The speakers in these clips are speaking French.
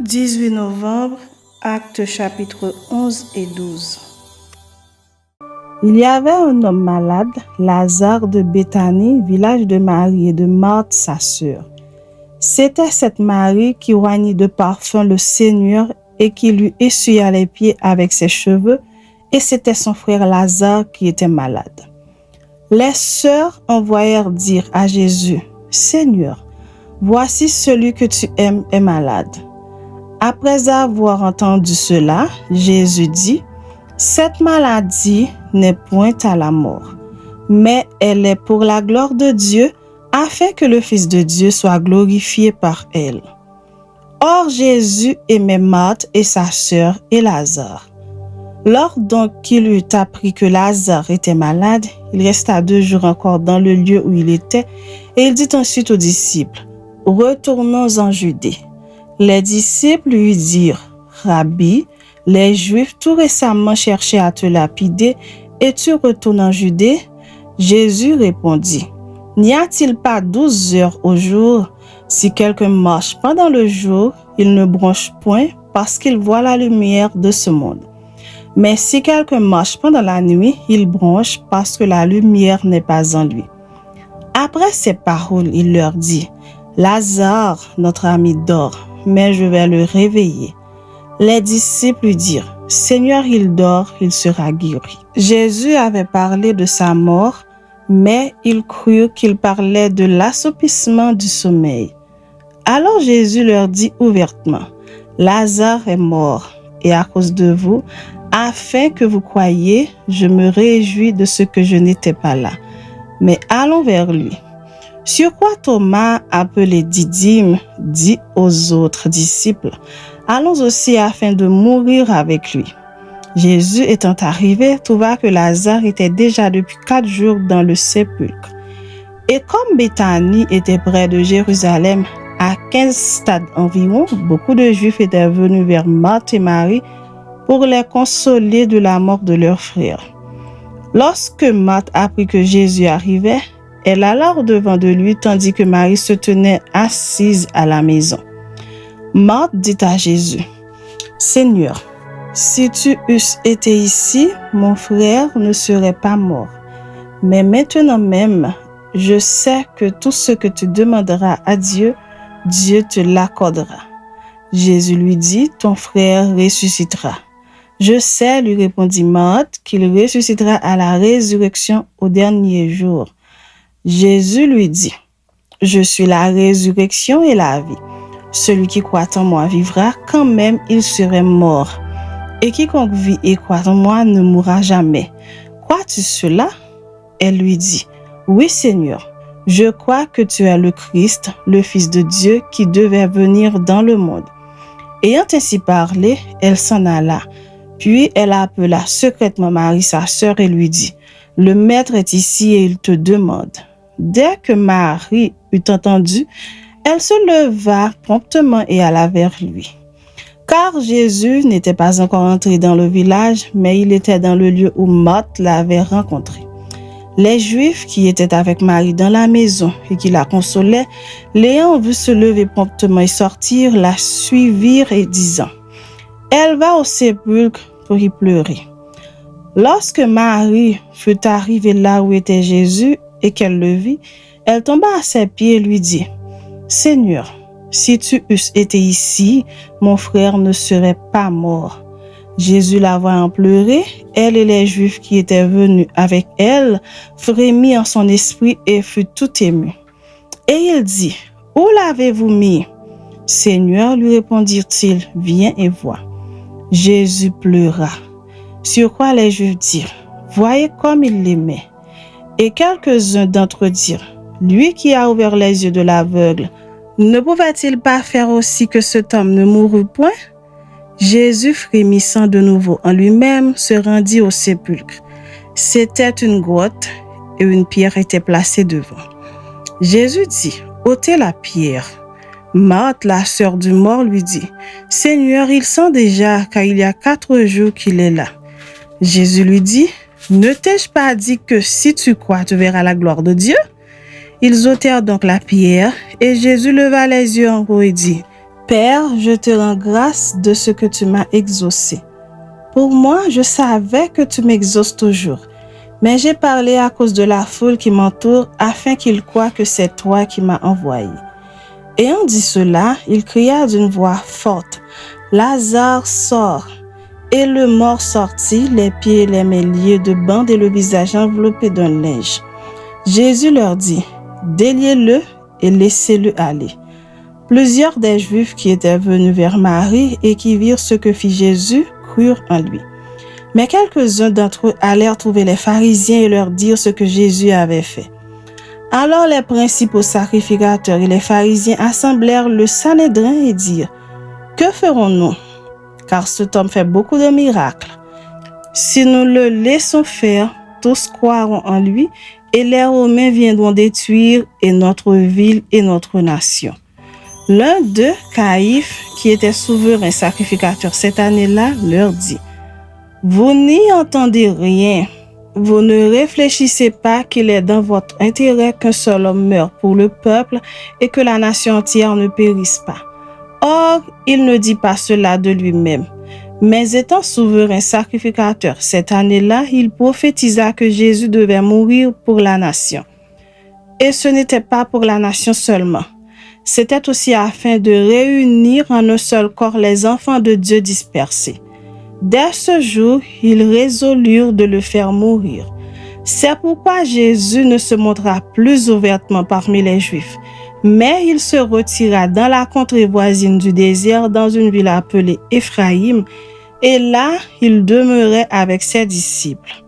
18 novembre, Actes chapitre 11 et 12. Il y avait un homme malade, Lazare de Béthanie, village de Marie et de Marthe, sa sœur. C'était cette Marie qui oignit de parfum le Seigneur et qui lui essuya les pieds avec ses cheveux, et c'était son frère Lazare qui était malade. Les sœurs envoyèrent dire à Jésus, « Seigneur, voici celui que tu aimes est malade. » Après avoir entendu cela, Jésus dit, « Cette maladie n'est point à la mort, mais elle est pour la gloire de Dieu, afin que le Fils de Dieu soit glorifié par elle. » Or Jésus aimait Marthe et sa sœur et Lazare. Lors donc qu'il eut appris que Lazare était malade, il resta 2 jours encore dans le lieu où il était, et il dit ensuite aux disciples, « Retournons en Judée. » Les disciples lui dirent, « Rabbi, les Juifs tout récemment cherchaient à te lapider, et tu retournes en Judée? » Jésus répondit, « N'y a-t-il pas 12 heures au jour? Si quelqu'un marche pendant le jour, il ne bronche point parce qu'il voit la lumière de ce monde. Mais si quelqu'un marche pendant la nuit, il bronche parce que la lumière n'est pas en lui. » Après ces paroles, il leur dit, « Lazare, notre ami, dort, mais je vais le réveiller. » Les disciples lui dirent, « Seigneur, il dort, il sera guéri. » Jésus avait parlé de sa mort, mais ils crurent qu'il parlait de l'assoupissement du sommeil. Alors Jésus leur dit ouvertement, « Lazare est mort, et à cause de vous, afin que vous croyiez, je me réjouis de ce que je n'étais pas là. Mais allons vers lui. » Sur quoi Thomas, appelé Didyme, dit aux autres disciples, « Allons aussi afin de mourir avec lui. » Jésus étant arrivé, trouva que Lazare était déjà depuis 4 jours dans le sépulcre. Et comme Béthanie était près de Jérusalem, à 15 stades environ, beaucoup de Juifs étaient venus vers Marthe et Marie pour les consoler de la mort de leur frère. Lorsque Marthe apprit que Jésus arrivait, elle alla au-devant de lui, tandis que Marie se tenait assise à la maison. Marthe dit à Jésus, « Seigneur, si tu eusses été ici, mon frère ne serait pas mort. Mais maintenant même, je sais que tout ce que tu demanderas à Dieu, Dieu te l'accordera. » Jésus lui dit, « Ton frère ressuscitera. » « Je sais, lui répondit Marthe, qu'il ressuscitera à la résurrection au dernier jour. » Jésus lui dit, « Je suis la résurrection et la vie. Celui qui croit en moi vivra quand même il serait mort. Et quiconque vit et croit en moi ne mourra jamais. Crois-tu cela? » Elle lui dit, « Oui, Seigneur, je crois que tu es le Christ, le Fils de Dieu qui devait venir dans le monde. » Ayant ainsi parlé, elle s'en alla. Puis elle appela secrètement Marie, sa sœur, et lui dit, « Le Maître est ici et il te demande. » Dès que Marie eut entendu, elle se leva promptement et alla vers lui. Car Jésus n'était pas encore entré dans le village, mais il était dans le lieu où Marthe l'avait rencontré. Les Juifs qui étaient avec Marie dans la maison et qui la consolaient, l'ayant vue se lever promptement et sortir, la suivirent et disant, « Elle va au sépulcre pour y pleurer. » Lorsque Marie fut arrivée là où était Jésus et qu'elle le vit, elle tomba à ses pieds et lui dit, « Seigneur, si tu eusses été ici, mon frère ne serait pas mort. » Jésus la voyant pleurer, elle et les Juifs qui étaient venus avec elle frémit en son esprit et fut tout ému. Et il dit, « Où l'avez-vous mis? » « Seigneur, lui répondirent-ils, viens et vois. » Jésus pleura. Sur quoi les Juifs dirent, « Voyez comme il l'aimait. » Et quelques-uns d'entre eux dirent, « Lui qui a ouvert les yeux de l'aveugle, ne pouvait-il pas faire aussi que cet homme ne mourût point? » Jésus, frémissant de nouveau en lui-même, se rendit au sépulcre. C'était une grotte et une pierre était placée devant. Jésus dit, « ôtez la pierre. » Marthe, la sœur du mort, lui dit, « Seigneur, il sent déjà, car il y a 4 jours qu'il est là. » Jésus lui dit, « Ne t'ai-je pas dit que si tu crois, tu verras la gloire de Dieu? » Ils ôtèrent donc la pierre, et Jésus leva les yeux en haut et dit, Père, je te rends grâce de ce que tu m'as exaucé. Pour moi, je savais que tu m'exauces toujours, mais j'ai parlé à cause de la foule qui m'entoure afin qu'ils croient que c'est toi qui m'as envoyé. Ayant dit cela, il cria d'une voix forte, « Lazare, sort !» Et le mort sortit, les pieds et les mains liés de bandes et le visage enveloppé d'un linge. Jésus leur dit, « Déliez-le et laissez-le aller. » Plusieurs des Juifs qui étaient venus vers Marie et qui virent ce que fit Jésus crurent en lui. Mais quelques-uns d'entre eux allèrent trouver les pharisiens et leur dirent ce que Jésus avait fait. Alors les principaux sacrificateurs et les pharisiens assemblèrent le Sanhédrin et dirent, « Que ferons-nous? Car cet homme fait beaucoup de miracles. Si nous le laissons faire, tous croiront en lui et les Romains viendront détruire et notre ville et notre nation. » L'un d'eux, Caïphe, qui était souverain sacrificateur cette année-là, leur dit, « Vous n'y entendez rien. Vous ne réfléchissez pas qu'il est dans votre intérêt qu'un seul homme meure pour le peuple et que la nation entière ne périsse pas. Or, il ne dit pas cela de lui-même. Mais étant souverain sacrificateur cette année-là, il prophétisa que Jésus devait mourir pour la nation. Et ce n'était pas pour la nation seulement. C'était aussi afin de réunir en un seul corps les enfants de Dieu dispersés. Dès ce jour, ils résolurent de le faire mourir. C'est pourquoi Jésus ne se montra plus ouvertement parmi les Juifs, mais il se retira dans la contrée voisine du désert, dans une ville appelée Éphraïm, et là, il demeurait avec ses disciples.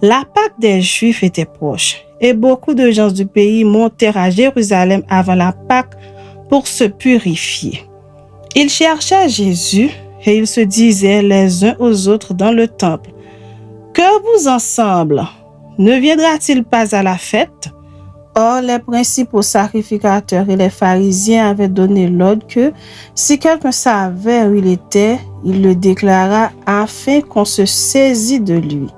La Pâque des Juifs était proche, et beaucoup de gens du pays montèrent à Jérusalem avant la Pâque pour se purifier. Ils cherchaient Jésus, et ils se disaient les uns aux autres dans le temple, « Que vous ensemble, ne viendra-t-il pas à la fête? » Or, les principaux sacrificateurs et les pharisiens avaient donné l'ordre que, si quelqu'un savait où il était, il le déclara afin qu'on se saisît de lui.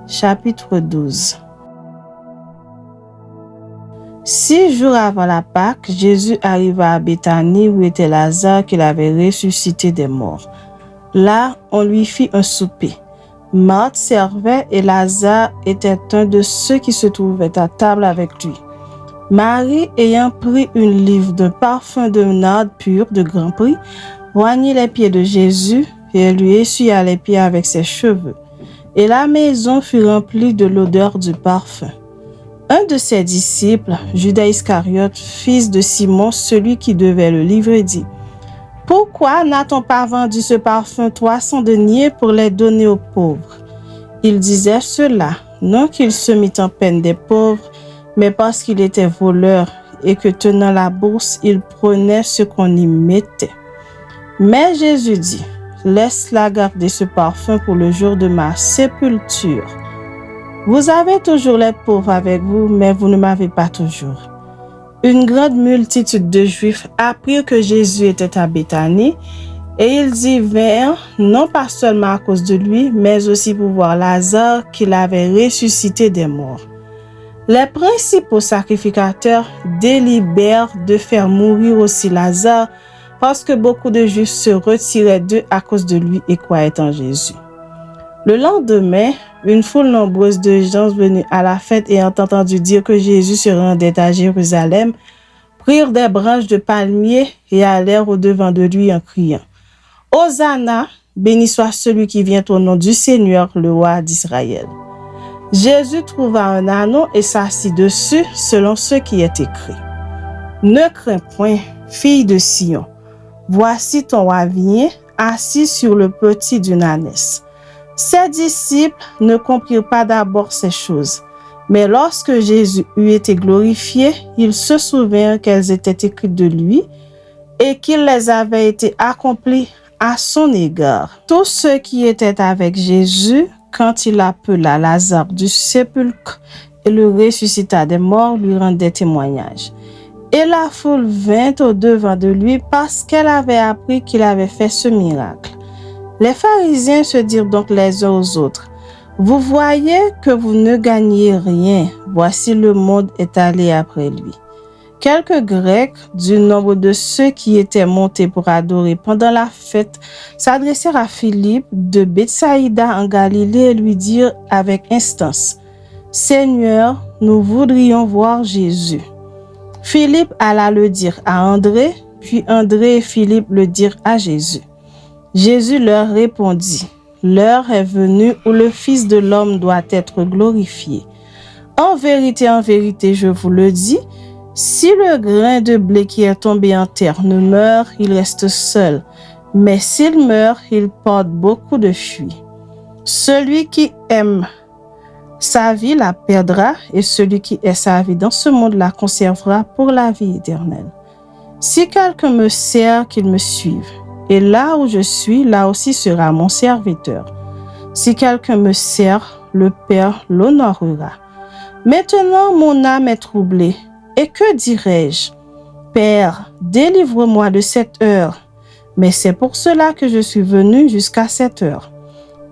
Chapitre 12. 6 jours avant la Pâque, Jésus arriva à Béthanie où était Lazare qu'il avait ressuscité des morts. Là, on lui fit un souper. Marthe servait et Lazare était un de ceux qui se trouvaient à table avec lui. Marie, ayant pris une livre de parfum de narde pur de grand prix, oignit les pieds de Jésus et elle lui essuya les pieds avec ses cheveux. Et la maison fut remplie de l'odeur du parfum. Un de ses disciples, Judas Iscariote, fils de Simon, celui qui devait le livrer, dit, « Pourquoi n'a-t-on pas vendu ce parfum 300 deniers pour les donner aux pauvres? » Il disait cela, non qu'il se mit en peine des pauvres, mais parce qu'il était voleur et que tenant la bourse, il prenait ce qu'on y mettait. Mais Jésus dit, « Laisse-la garder ce parfum pour le jour de ma sépulture. Vous avez toujours les pauvres avec vous, mais vous ne m'avez pas toujours. » Une grande multitude de Juifs apprirent que Jésus était à Béthanie, et ils y vinrent, non pas seulement à cause de lui, mais aussi pour voir Lazare qu'il avait ressuscité des morts. Les principaux sacrificateurs délibèrent de faire mourir aussi Lazare, parce que beaucoup de Juifs se retiraient d'eux à cause de lui et croyaient en Jésus. Le lendemain, une foule nombreuse de gens venus à la fête ayant entendu dire que Jésus se rendait à Jérusalem, prirent des branches de palmier et allèrent au-devant de lui en criant, « Hosanna, béni soit celui qui vient au nom du Seigneur, le roi d'Israël. » Jésus trouva un ânon et s'assit dessus selon ce qui est écrit. « Ne crains point, fille de Sion, voici ton roi vient, assis sur le petit d'une ânesse. » Ses disciples ne comprirent pas d'abord ces choses, mais lorsque Jésus eut été glorifié, ils se souvinrent qu'elles étaient écrites de lui et qu'il les avait été accomplies à son égard. Tous ceux qui étaient avec Jésus, quand il appela Lazare du sépulcre et le ressuscita des morts, lui rendaient témoignage. Et la foule vint au-devant de lui parce qu'elle avait appris qu'il avait fait ce miracle. Les pharisiens se dirent donc les uns aux autres, « Vous voyez que vous ne gagnez rien, voici le monde est allé après lui. » Quelques Grecs, du nombre de ceux qui étaient montés pour adorer pendant la fête, s'adressèrent à Philippe de Bethsaïda en Galilée et lui dirent avec instance: « Seigneur, nous voudrions voir Jésus. » Philippe alla le dire à André, puis André et Philippe le dirent à Jésus. Jésus leur répondit: « L'heure est venue où le Fils de l'homme doit être glorifié. En vérité, je vous le dis, si le grain de blé qui est tombé en terre ne meurt, il reste seul. Mais s'il meurt, il porte beaucoup de fruits. Celui qui aime sa vie la perdra, et celui qui est sa vie dans ce monde la conservera pour la vie éternelle. Si quelqu'un me sert, qu'il me suive. Et là où je suis, là aussi sera mon serviteur. Si quelqu'un me sert, le Père l'honorera. Maintenant, mon âme est troublée. Et que dirai-je? Père, délivre-moi de cette heure. Mais c'est pour cela que je suis venu jusqu'à cette heure.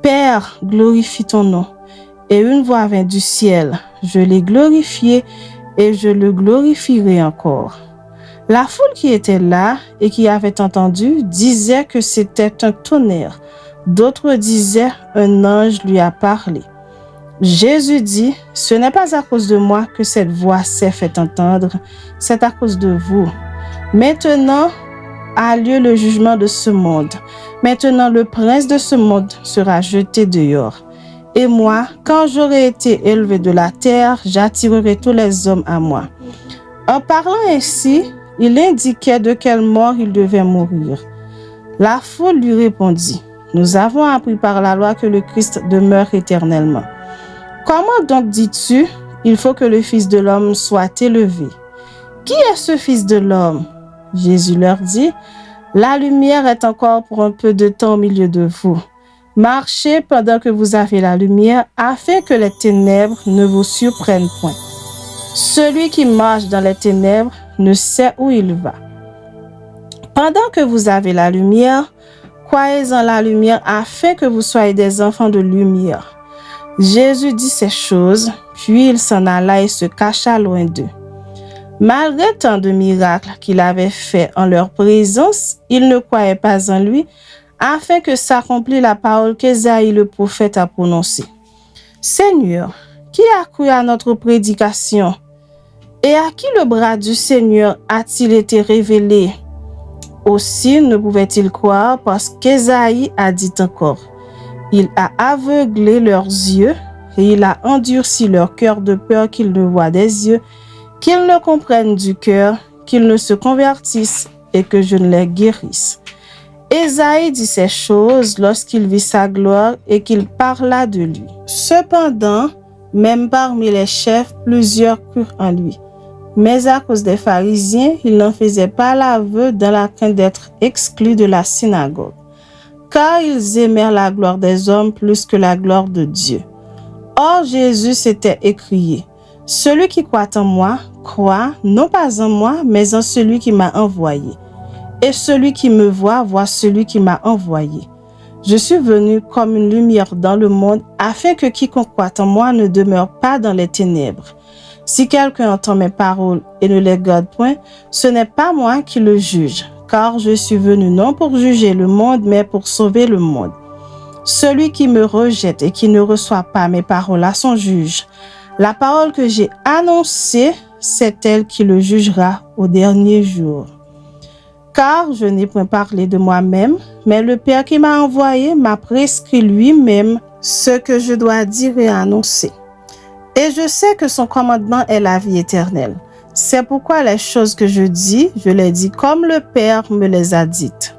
Père, glorifie ton nom. Et une voix vint du ciel. Je l'ai glorifié et je le glorifierai encore. La foule qui était là et qui avait entendu disait que c'était un tonnerre. D'autres disaient: un ange lui a parlé. Jésus dit: ce n'est pas à cause de moi que cette voix s'est fait entendre, c'est à cause de vous. Maintenant a lieu le jugement de ce monde. Maintenant le prince de ce monde sera jeté dehors. Et moi, quand j'aurai été élevé de la terre, j'attirerai tous les hommes à moi. En parlant ainsi, il indiquait de quelle mort il devait mourir. La foule lui répondit: nous avons appris par la loi que le Christ demeure éternellement. Comment donc dis-tu, il faut que le Fils de l'homme soit élevé? Qui est ce Fils de l'homme? Jésus leur dit: la lumière est encore pour un peu de temps au milieu de vous. Marchez pendant que vous avez la lumière, afin que les ténèbres ne vous surprennent point. Celui qui marche dans les ténèbres ne sait où il va. Pendant que vous avez la lumière, croyez en la lumière afin que vous soyez des enfants de lumière. Jésus dit ces choses, puis il s'en alla et se cacha loin d'eux. Malgré tant de miracles qu'il avait faits en leur présence, ils ne croyaient pas en lui, afin que s'accomplisse la parole qu'Ésaïe le prophète a prononcée. Seigneur, qui a cru à notre prédication? Et à qui le bras du Seigneur a-t-il été révélé? Aussi ne pouvait-il croire parce qu'Ésaïe a dit encore: il a aveuglé leurs yeux et il a endurci leur cœur de peur qu'ils ne voient des yeux, qu'ils ne comprennent du cœur, qu'ils ne se convertissent et que je ne les guérisse. Ésaïe dit ces choses lorsqu'il vit sa gloire et qu'il parla de lui. Cependant, même parmi les chefs, plusieurs crurent en lui. Mais à cause des pharisiens, il n'en faisait pas l'aveu dans la crainte d'être exclus de la synagogue, car ils aimèrent la gloire des hommes plus que la gloire de Dieu. Or Jésus s'était écrié: celui qui croit en moi, croit non pas en moi, mais en celui qui m'a envoyé. Et celui qui me voit, voit celui qui m'a envoyé. Je suis venu comme une lumière dans le monde, afin que quiconque croit en moi ne demeure pas dans les ténèbres. Si quelqu'un entend mes paroles et ne les garde point, ce n'est pas moi qui le juge, car je suis venu non pour juger le monde, mais pour sauver le monde. Celui qui me rejette et qui ne reçoit pas mes paroles à son juge, la parole que j'ai annoncée, c'est elle qui le jugera au dernier jour. Car je n'ai point parlé de moi-même, mais le Père qui m'a envoyé m'a prescrit lui-même ce que je dois dire et annoncer. Et je sais que son commandement est la vie éternelle. C'est pourquoi les choses que je dis, je les dis comme le Père me les a dites.